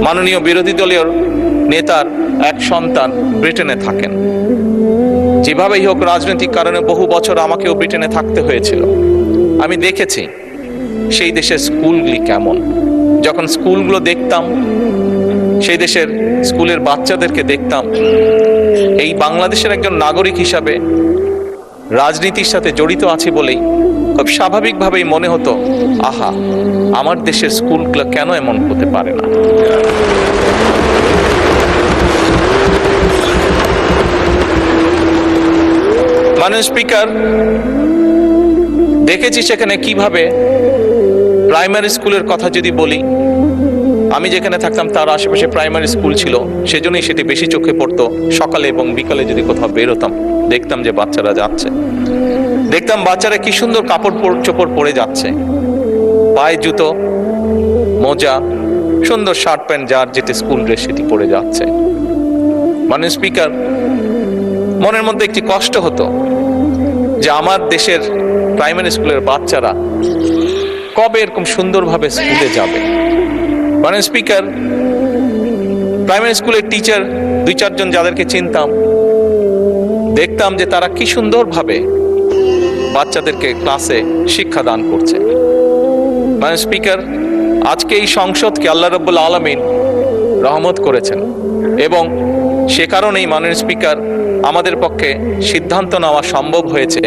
মাননীয় বিরোধী দলীয় নেতার এক সন্তান ব্রিটেনে থাকেন। যেভাবেই হোক রাজনৈতিক কারণে বহু বছর আমাকেও ব্রিটেনে থাকতে হয়েছিল। আমি দেখেছি সেই দেশের স্কুলগুলি কেমন। যখন স্কুলগুলো দেখতাম, সেই দেশের স্কুলের বাচ্চাদেরকে দেখতাম, এই বাংলাদেশের একজন নাগরিক হিসাবে রাজনীতির সাথে জড়িত আছি বলেই খুব স্বাভাবিকভাবেই মনে হতো, আহা, আমার দেশের স্কুলগুলো কেন এমন হতে পারে না। মাননীয় স্পিকার, দেখেছি সেখানে কিভাবে প্রাইমারি স্কুলের কথা যদি বলি, আমি যেখানে থাকতাম তার আশেপাশে প্রাইমারি স্কুল ছিল, সেজন্যই সেটি বেশি চোখে পড়তো। সকালে এবং বিকালে যদি কোথাও বেরোতাম, দেখতাম যে বাচ্চারা যাচ্ছে, দেখতাম বাচ্চারা কি সুন্দর কাপড় চোপড় পরে যাচ্ছে, পায়ে জুতো, মোজা, সুন্দর শার্ট প্যান্ট, যার যেটি স্কুল ড্রেস সেটি পরে যাচ্ছে। মাননীয় স্পিকার, মনের মধ্যে একটি কষ্ট হতো যে আমার দেশের প্রাইমারি স্কুলের বাচ্চারা কবে এরকম সুন্দরভাবে স্কুলে যাবে। মাননীয় স্পিকার, প্রাইমারি স্কুলের টিচার 2-4 জন যাদেরকে চিনতাম, দেখতাম যে তারা কি সুন্দরভাবে বাচ্চাদেরকে ক্লাসে শিক্ষা দান করছে। মাননীয় স্পিকার, আজকে এই সংসদকে আল্লাহ রাব্বুল আলামিন রহমত করেছেন এবং সে কারণেই মাননীয় স্পিকার আমাদের পক্ষে সিদ্ধান্ত নেওয়া সম্ভব হয়েছে।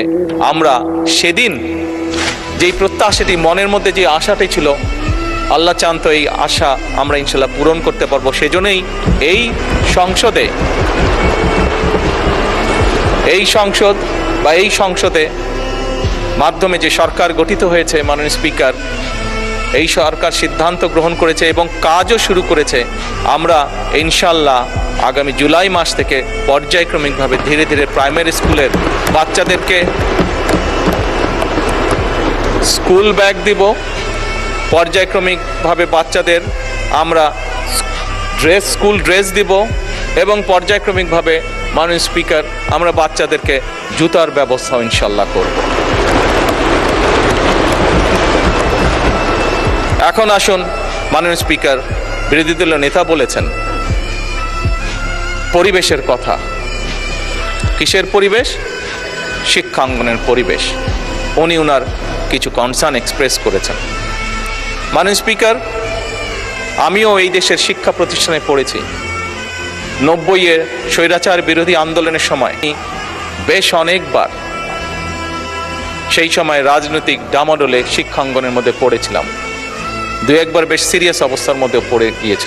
আমরা সেদিন যেই প্রত্যাশাটি, মনের মধ্যে যে আশাটি ছিল, আল্লাহ চান তো এই আশা আমরা ইনশাল্লাহ পূরণ করতে পারবো। সেজন্যই এই সংসদে মাধ্যমে যে সরকার গঠিত হয়েছে, মাননীয় স্পিকার, এই সরকার সিদ্ধান্ত গ্রহণ করেছে এবং কাজও শুরু করেছে। আমরা ইনশাল্লাহ আগামী জুলাই মাস থেকে পর্যায়ক্রমিকভাবে ধীরে ধীরে প্রাইমারি স্কুলের বাচ্চাদেরকে স্কুল ব্যাগ দিব, পর্যায়ক্রমিকভাবে বাচ্চাদের আমরা স্কুল ড্রেস দিব এবং পর্যায়ক্রমিকভাবে মাননীয় স্পিকার আমরা বাচ্চাদেরকে জুতার ব্যবস্থা ইনশাল্লাহ করব। এখন আসুন, মাননীয় স্পিকার, বিরোধী দলীয় নেতা বলেছেন পরিবেশের কথা। কিসের পরিবেশ? শিক্ষাঙ্গনের পরিবেশ। উনি ওনার কিছু কনসার্ন এক্সপ্রেস করেছেন। মাননীয় স্পিকার, আমিও এই দেশের শিক্ষা প্রতিষ্ঠানে পড়েছি। 90-এর স্বৈরাচার বিরোধী আন্দোলনের সময় বেশ অনেকবার সেই সময় রাজনৈতিক ডামাডোলে শিক্ষাঙ্গনের মধ্যে পড়েছিলাম। 2-1 বার বেশ সিরিয়াস অবস্থার মধ্যে পড়ে গিয়েছিলাম।